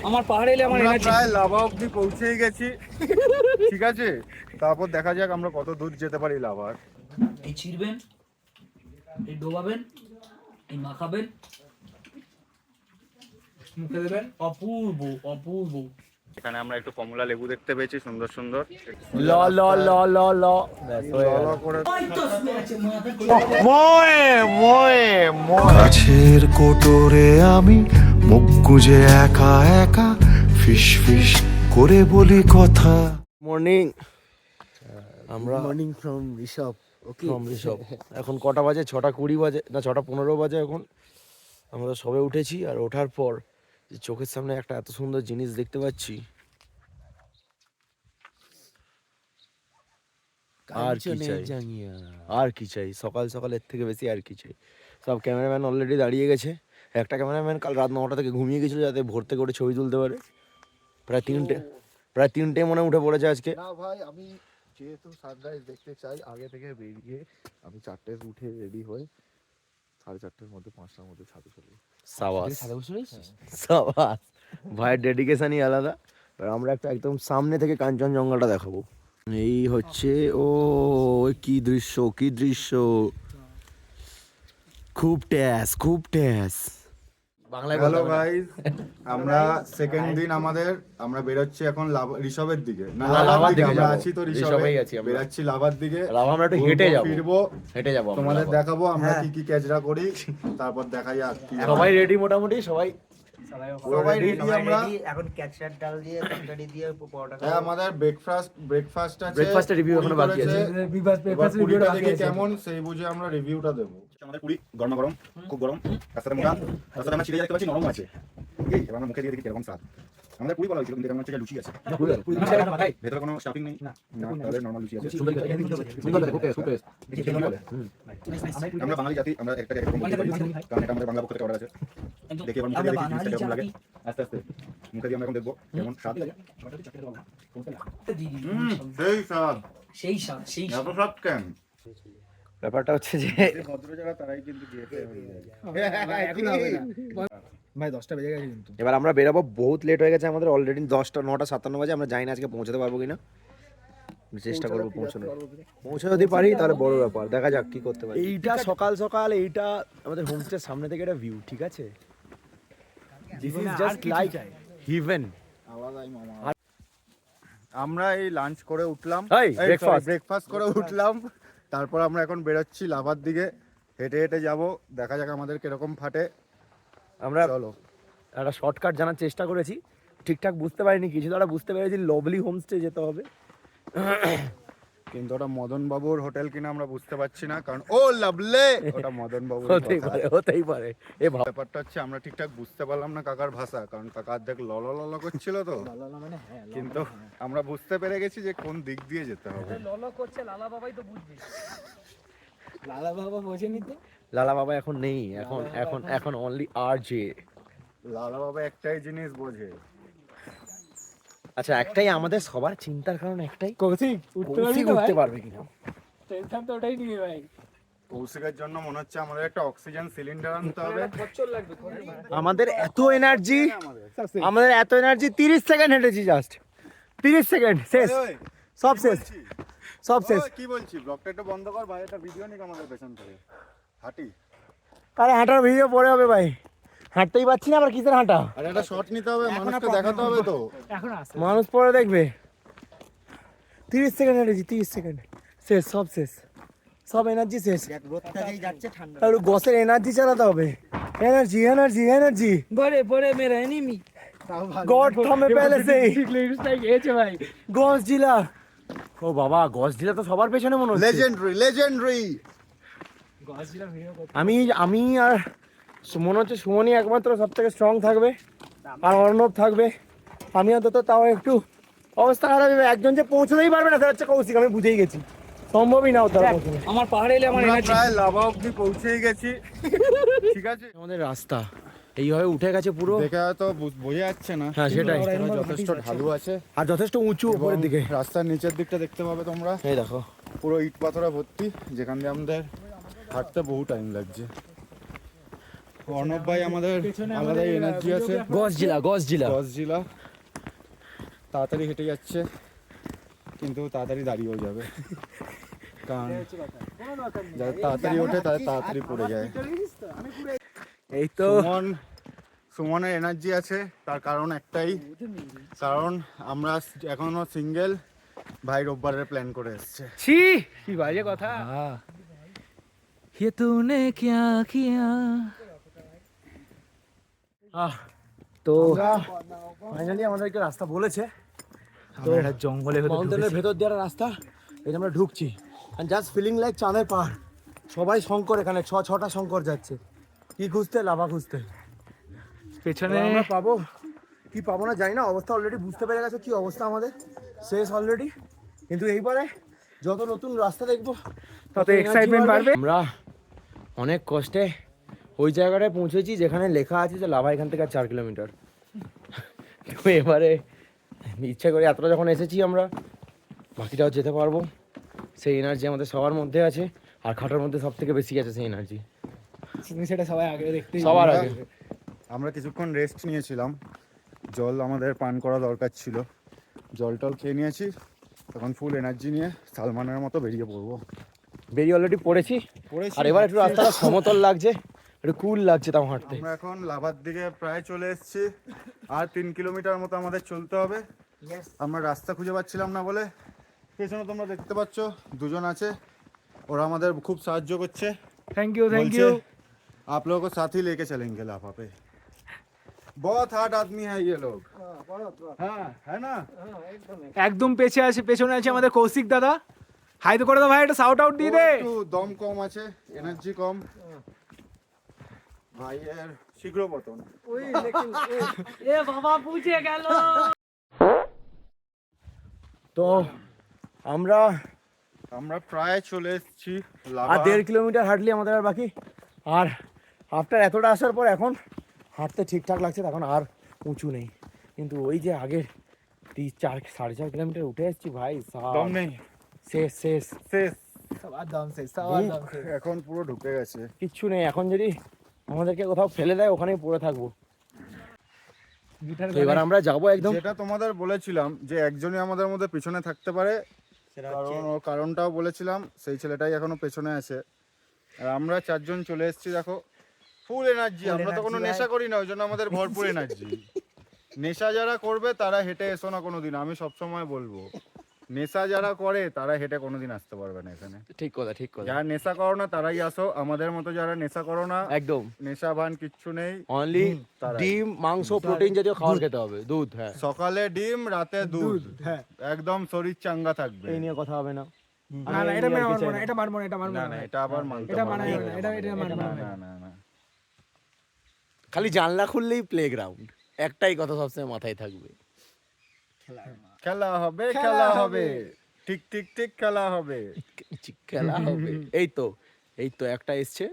আমার পাহাড়ে এলে আমার এনার্জি প্রায় লাভা অব্দি পৌঁছেই গেছি। ঠিক আছে, তারপর দেখা যাক আমরা কত দূর যেতে পারি লাভার। এই ছিড়বেন, এই ডোবাবেন, এই মাখাবেন, মুখে দেবেন, অপূর্ব অপূর্ব। এখানে আমরা একটু কমলা লেবু দেখতে পেয়েছি, সুন্দর সুন্দর ল ল ল ল ল করে। গাছের কোটরে আমি মুখ গুজে একা একা ফিস ফিস করে বলি কথা। মর্নিং, আমরা morning from Rishabh. From Rishabh. এখন কটা বাজে? 6:20 বাজে না 6:15 বাজে এখন। আমরা সবে উঠেছি, আর ওঠার পর যে চোখের সামনে একটা এত সুন্দর জিনিস দেখতে পাচ্ছি, আর কি চাই, আর কি চাই? সকাল সকাল এর থেকে বেশি আর কি চাই? সব ক্যামেরাম্যান অলরেডি দাঁড়িয়ে গেছে। একটা ক্যামেরাম্যান কাল রাত 9টা থেকে ঘুমিয়ে গেছিল যাতে ভোর থেকে ওঠে ছবি তুলতে পারে। প্রায় তিনটে মনে উঠে পড়েছে আজকে। না ভাই, আমি যেহেতু সানরাইজ দেখতে চাই, আগে থেকে বেরিয়ে আমি 4টে উঠে রেডি হয়ে 4:30টার মধ্যে 5টার মধ্যে ছাদে চলে যাই। সাবাস সাবাস, ভাইয়ের ডেডিকেশনই আলাদা। আর আমরা একটা একদম সামনে থেকে কাঞ্চনজঙ্ঘাটা দেখাবো। এই হচ্ছে, ও কি দৃশ্য, কি দৃশ্য! খুব ট্যাস, খুব ট্যাস। বাংলায় হ্যালো গাইস, আমরা সেকেন্ড দিন আমরা বেরোচ্ছি এখন ঋষভের দিকে, না লাভার দিকে। আমরা আছি তো ঋষভে, বেরাচ্ছি লাভার দিকে। লাভা আমরা একটু হেঁটে যাবো, ফিরবো, হেঁটে যাবো। তোমাদের দেখাবো আমরা কি কি ক্যাচরা করি, তারপর দেখা যাক। সবাই রেডি, মোটামুটি সবাই রেডি। আমরা এখন ক্যাচআর ডাল দিয়ে তরকারি দিয়ে পরোটা হ্যাঁ, আমাদের ব্রেকফাস্ট আছে। ব্রেকফাস্টের রিভিউ এখনো বাকি আছে। এবার পুরিটা দেখে কেমন সেই বুঝে আমরা রিভিউটা দেবো। আমাদের পুরি গরম গরম, খুব গরম, রাস্তাটা মোটা, রাস্তাটা আমরা ছিঁড়ে দেখতে পাচ্ছি নরম আছে। এই এবার আমরা মুখে দিয়ে দেখি কিরকম স্বাদ। আমাদের পুরি বলা হয়েছিল কিন্তু এরকম হচ্ছে লুচি আছে, ভেতরে কোনো স্টাফিং নেই, না তাহলে নরমাল লুচি আছে। আমরা বাঙালি জাতি, আমরা একটা এরকম বলতে পারি, কারণ এটা আমাদের বাংলা পক্ষ থেকে অর্ডার আছে। দেখি এবার মুখে দিয়ে দেখি জিনিসটা কেমন লাগে। আস্তে আস্তে মুখে দিয়ে আমরা এখন দেখবো কেমন স্বাদ। সেই স্বাদ, সেই স্বাদ, সেই এত স্বাদ কেন? ব্যাপারটা হচ্ছে যে ভদ্র যারা তারাই কিন্তু জিএফএ হয়ে যায়। ভাই 10টা বেজে গেছে কিন্তু। এবার আমরা বেরাবো, বহুত লেট হয়ে গেছে আমাদের অলরেডি। 9:57 বাজে। আমরা জানি না আজকে পৌঁছাতে পারবো কিনা, চেষ্টা করবো পৌঁছানোর। পৌঁছে যদি পারি তাহলে বড় ব্যাপার, দেখা যাক কি করতে পারি। এইটা সকাল সকাল, এইটা আমাদের হোমস্টের সামনে থেকে একটা ভিউ, ঠিক আছে? This is just like haven. আমরা এই লাঞ্চ করে উঠলাম, ব্রেকফাস্ট করে উঠলাম, তারপর আমরা এখন বেরোচ্ছি লাভার দিকে। হেঁটে হেঁটে যাব, দেখা যাক আমাদের কিরকম ফাটে। আমরা চলো। একটা শর্টকাট জানার চেষ্টা করেছি, ঠিকঠাক বুঝতে পারিনি, কিছু তো বুঝতে পেরেছি লভলি হোমস্টে যেতে হবে। কিন্তু ওটা মদন বাবুর হোটেল কিনা আমরা বুঝতে পারছি না, কারণ ও লাভলে ওটা মদন বাবুর। হতেই পারে। ব্যাপারটা হচ্ছে আমরা ঠিকঠাক বুঝতে পারলাম না কাকার ভাষা, কারণ কাকা অর্ধেক লল লল করছিল তো, কিন্তু আমরা বুঝতে পেরে গেছি যে কোন দিক দিয়ে যেতে হবে। ললো করছে লালা বাবাই তো বুঝবে। লালা বাবা বোঝেনি তো। লালা বাবা এখন নেই, এখন অনলি আরজে। লালা বাবা একটাই জিনিস বোঝে। আচ্ছা, একটাই আমাদের সবার চিন্তার কারণ, একটাই কৌশিক উঠতে পারবে কিনা। টেনশন তো ওটাই নিয়ে ভাই। কৌশিকের জন্য মনে হচ্ছে আমাদের একটা অক্সিজেন সিলিন্ডার আনতে হবে। খরচর লাগবে। আমাদের এত এনার্জি, 30 সেকেন্ড হেঁটেছি, জাস্ট 30 সেকেন্ড, শেষ, সব শেষ, সব শেষ। কি বলছি, ব্লগটা একটু বন্ধ কর ভাই, একটা ভিডিও নিক আমাদের পেছন থেকে হাঁটি। আরে হাঁটার ভিডিও পরে হবে ভাই, হাঁটতেই পারছি না, আবার কিসের হাঁটা? আরে একটা শট নিতে হবে, মানুষকে দেখাতে হবে তো। এখন আসে মানুষ পরে দেখবে। 30 সেকেন্ড হেঁটেছি, 30 সেকেন্ড, শেষ, সব শেষ, সব এনার্জি শেষ। রোদটাই যাচ্ছে ঠান্ডা। আর গসের এনার্জি চালাতে হবে, এনার্জি এনার্জি এনার্জি। বড়ে বড়ে মেরা এনিমি গড থামে পেলে সেই লিরিক্সটাই গেছে ভাই। গস জিলা। ও বাবা, গস জিলা তো সবার পেছনে মনে হচ্ছে। লেজেন্ডারি। আমি আর মনে হচ্ছে সুমনই একমাত্র সব থেকে স্ট্রং থাকবে, আর অর্ণব থাকবে। আমি অন্তত তাও একটু অবস্থা খারাপ হবে। একজন যে পৌঁছতেই পারবে না, সেটা হচ্ছে কৌশিক। আমি বুঝেই গেছি সম্ভবই না তারা পৌঁছবে। আমার পাহাড়ে এলে আমার আমরা এনার্জি। প্রায় লাভা অব্দি পৌঁছেই গেছি। ঠিক আছে, আমাদের রাস্তা এইভাবে উঠে গেছে পুরো, দেখে হয়তো বোঝা যাচ্ছে না। হ্যাঁ সেটাই, যথেষ্ট ঢালু আছে আর যথেষ্ট উঁচু উপরের দিকে। রাস্তার নিচের দিকটা দেখতে পাবে তোমরা, এই দেখো পুরো ইট পাথরে ভর্তি, যেখান দিয়ে আমাদের হাঁটতে বহু টাইম লাগছে। অর্ণব ভাই আমাদের আলাদা এনার্জি আছে। গসজিলা দশ জেলা তাড়াতাড়ি হেঁটে যাচ্ছে, কিন্তু তাড়াতাড়ি দাঁড়িয়েও যাবে, কারণ যারা তাড়াতাড়ি ওঠে তারা তাড়াতাড়ি পড়ে যায়। এই তো সুমনের এনার্জি আছে, তার কারণ একটাই, কারণ আমরা এখনো সিঙ্গেল, ভাই রোববারের প্ল্যান করে এসছে। ছি কি বাজে কথা। ये तूने क्या किया। তো ফাইনালি আমাদেরকে রাস্তা বলেছে, তো এটা জঙ্গলে মাউন্টেনের ভেতর দিয়ে একটা রাস্তা, এই যে আমরা ঢুকছি, অ্যান্ড জাস্ট ফিলিং লাইক চাঁদের পাহাড়। সবাই শঙ্কর, এখানে ছটা শঙ্কর যাচ্ছে, কি খুঁজতে, লাভা খুঁজতে। পেছনে আমরা পাবো কি পাবো না জানি না, অবস্থা অলরেডি বুঝতে পেরে গেছে কি অবস্থা আমাদের, শেষ অলরেডি। কিন্তু এইবারে যত নতুন রাস্তা দেখবো তত এক্সাইটমেন্ট বাড়বে। আমরা অনেক কষ্টে ওই জায়গাটায় পৌঁছেছি যেখানে লেখা আছে যে লাভা এখান থেকে 4 কিলোমিটার। তো এবারে ইচ্ছা করে এতটা যখন এসেছি আমরা, বাকিটাও যেতে পারবো, সেই এনার্জি আমাদের সবার মধ্যে আছে, আর খাটার মধ্যে সব থেকে বেশি আছে সেই এনার্জি, সেটা সবাই আগে দেখতে সবার আগে। আমরা কিছুক্ষণ রেস্ট নিয়েছিলাম, জল আমাদের পান করা দরকার ছিল, জল টল খেয়ে নিয়েছি, তখন ফুল এনার্জি নিয়ে সালমানের মতো বেরিয়ে পড়বো। বেরিয়ে অলরেডি পড়েছি, আর এবার একটু রাস্তাটা সমতল লাগছে, একটু কুল লাগছে তাও হাঁটতে। আমরা এখন লাভার দিকে প্রায় চলে এসেছি, আর 3 কিলোমিটার মতো আমাদের চলতে হবে। আমরা রাস্তা খুঁজে পাচ্ছিলাম না বলে, পেছনে তোমরা দেখতে পাচ্ছ দুজন আছে, ওরা আমাদের খুব সাহায্য করছে। Thank you. आप लोगों को साथ ही लेके चलेंगे लाभा पे, बहुत हार्ड आदमी है ये लोग। हाँ है ना। একদম পেছনে আছে আমাদের কৌশিক দাদা। হাই তো করে দাও ভাই, একটা শাউট আউট দিয়ে দে। একটু দম কম আছে, এনার্জি কম, ভাইয়ের শীঘ্র পতন। এ বাবা বুঝে গেল। তো আমরা প্রায় চলে এসেছি আর লাভা। 1.5 কিলোমিটার হাঁটলি আমাদের আর বাকি, আর আফটার এতটা আসার পর এখন হাঁটতে ঠিকঠাক লাগছে, তখন আর উঁচু নেই। কিন্তু ওই যে আগের 3-4-4.5 কিলোমিটার উঠে এসেছি ভাই, দম নেই, শেষ শেষ, সবার দাম শেষ। এখন পুরো ঢুকে গেছে। কিচ্ছু নেই, এখন যদি আমাদেরকে কোথাও ফেলে দেয় ওখানেই পড়ে থাকবো। তো এবার আমরা যাবো একদম, যেটা তোমাদের বলেছিলাম যে একজনই আমাদের মধ্যে পিছনে থাকতে পারে, কারণ ওর কারণটাও বলেছিলাম, সেই ছেলেটাই এখনো পেছনে আছে। আর আমরা 4 জন চলে এসেছি, দেখো ফুল এনার্জি। আমরা তো কোনো নেশা করি না, ওই জন্য আমাদের ভরপুর এনার্জি। নেশা যারা করবে তারা হেঁটে এসো না কোনোদিন, আমি সবসময় বলবো, নেশা যারা করে তারা হেঁটে কোনোদিন আসতে পারবে না এখানে। ঠিক কথা। যারা নেশা করো না তারাই আসো, আমাদের মতো যারা নেশা করো না, একদম নেশা ভান কিচ্ছু নেই, অনলি তারাই। ডিম, মাংস, প্রোটিন জাতীয় খাবার খেতে হবে, দুধ। হ্যাঁ, সকালে ডিম, রাতে দুধ, একদম শরীর চাঙ্গা থাকবে। এই নিয়ে কথা হবে না। না না, এটা মানবো না, এটা মানবো না না, এটা আবার মানতে এটা হবে মানা না। যাবে না, এটা মানবো না। না না না, খালি জানলা খুললেই প্লেগ্রাউন্ড, একটাই কথা সবসময় মাথায় থাকবে, খেলা হবে, খেলা হবে, ঠিক ঠিক ঠিক খেলা হবে, খেলা হবে। এই তো একটা এসছে,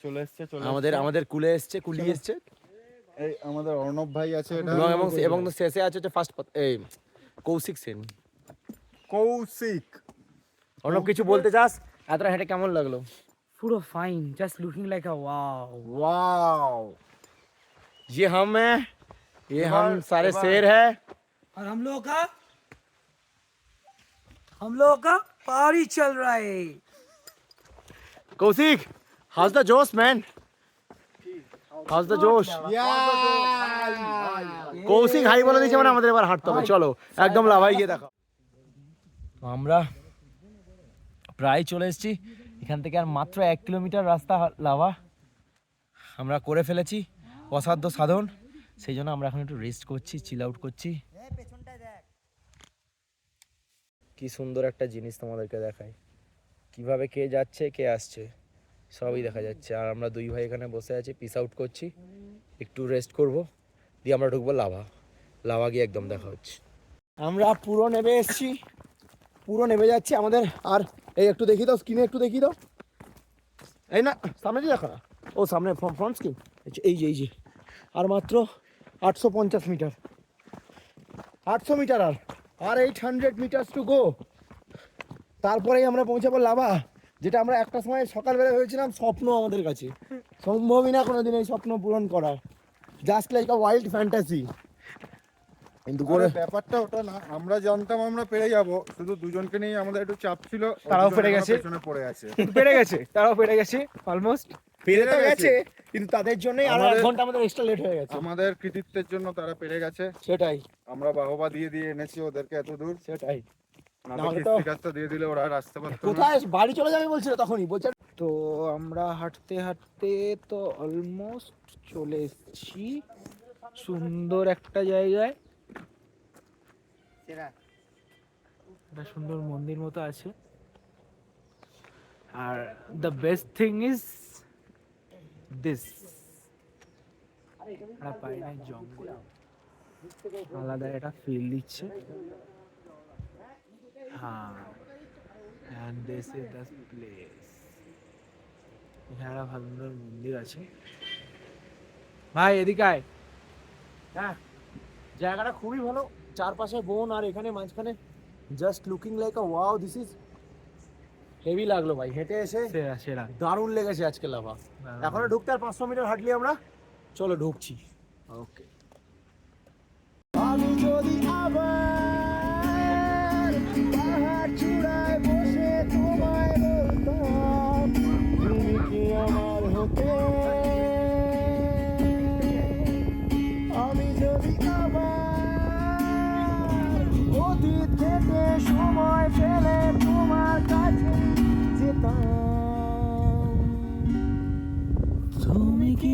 চলে এসছে, চলে আমাদের কুলে এসছে, কুলি এসছে, এই আমাদের অর্ণব ভাই আছে, এটা এবং শেষে আছে হচ্ছে ফার্স্ট এই কৌশিক সেন। কৌশিক। অর্ণব কিছু বলতে চাস? এতটা হেঁটে কেমন লাগলো? পুরো ফাইন, জাস্ট লুকিং লাইক আ ওয়াও। वाओ, ये हम है, ये हम सारे शेर है, और हम लोगों का पारी चल रहा है। कौशिक हाउस द जोश मैन, हाउस द जोश। কৌশিক হাই বলে দিয়েছে মানে আমাদের এবার হাঁটতে হবে, চলো একদম লাভাই গিয়ে দেখো। আমরা প্রায় চলে এসেছি, এখান থেকে আর মাত্র 1 কিলোমিটার রাস্তা লাভা আমরা করে ফেলেছি, অসাধ্য সাধন। সেই জন্য আমরা এখন একটু রেস্ট করছি, চিল আউট করছি। কি সুন্দর একটা জিনিস তোমাদেরকে দেখাই, কিভাবে কে যাচ্ছে কে আসছে সবই দেখা যাচ্ছে। আর আমরা 2 ভাই এখানে বসে আছি, পিস আউট করছি, একটু রেস্ট করব, দিয়ে আমরা ঢুকবো লাভা গিয়ে একদম দেখা হচ্ছে। আমরা পুরো নেমে এসেছি, পুরো নেমে যাচ্ছি আমাদের। আর এই একটু দেখিয়ে দাও স্ক্রিনে, একটু দেখিয়ে দাও, এই না সামনে দিয়ে দেখো না, ও সামনে ফ্রন্ট স্ক্রিন, এই যে আর মাত্র 850 মিটার, 800 মিটার আর 800 মিটার টু গো, তারপরেই আমরা পৌঁছাবো লাভা। যেটা আমরা একটা সময় সকালবেলা ভেবেছিলাম স্বপ্ন আমাদের কাছে, সম্ভবই না কোনোদিন এই স্বপ্ন পূরণ করা, just like a wild fantasy. কিন্তু করে আরে ব্যাপারটা ওটা না, আমরা জানতাম আমরা পেরে যাব, শুধু দুজনকে নিয়ে আমাদের একটু চাপ ছিল, তারাও দুজন পেরে এখনো গেছে। পেছনে পড়ে আছে। কিন্তু পেরে গেছে, তারাও পেরে গেছে অলমোস্ট। পেরে তো পেরে গেছে, কিন্তু তাদের জন্যই আরো 1 আমাদের- ঘন্টা আমাদের এক্সট্রা লেট হয়ে গেছে। আমাদের কৃতিত্বের জন্য তারা পেরে গেছে, সেটাই আমরা বাহবা দিয়ে দিয়ে এনেছি ওদেরকে এত দূর। সেটাই। নাহলে নাহলে তো- কিস্তি দিয়ে দিলে ওরা আর আসতে পারতো না। কোথায় বাড়ি চলে যাবে বলছিল তখনই, বলছে তো আমরা হাঁটতে হাঁটতে তো অলমোস্ট চলে এসেছি সুন্দর একটা জায়গায়। একটা সুন্দর মন্দির মতো আছে। Are the best thing is this, পাইনা জঙ্গল, আলাদা একটা ফিল দিচ্ছে। হ্যাঁ, and this is the place. এখানে একটা ভালো সুন্দর মন্দির আছে। ভাই এদিকে আয়। হ্যাঁ, জায়গাটা খুবই ভালো, চারপাশে বন আর এখানে মাঝখানে just looking like a wow, this is heavy লাগলো ভাই, হেঁটে এসে সেরা সেরা। দারুণ লেগেছে আজকে লাভা। এখনো ঢুকতে আর 500 মিটার হাঁটলি আমরা, চলো ঢুকছি। ওকে। আমি যদি আবার পাহাড় চূড়ায় বসে তোমায় বলতাম তুমি কি আমার হতে, আমি যদি আবার অতীত থেকে সময় ফেলে তোমার কাছে যেতাম, তুমি কি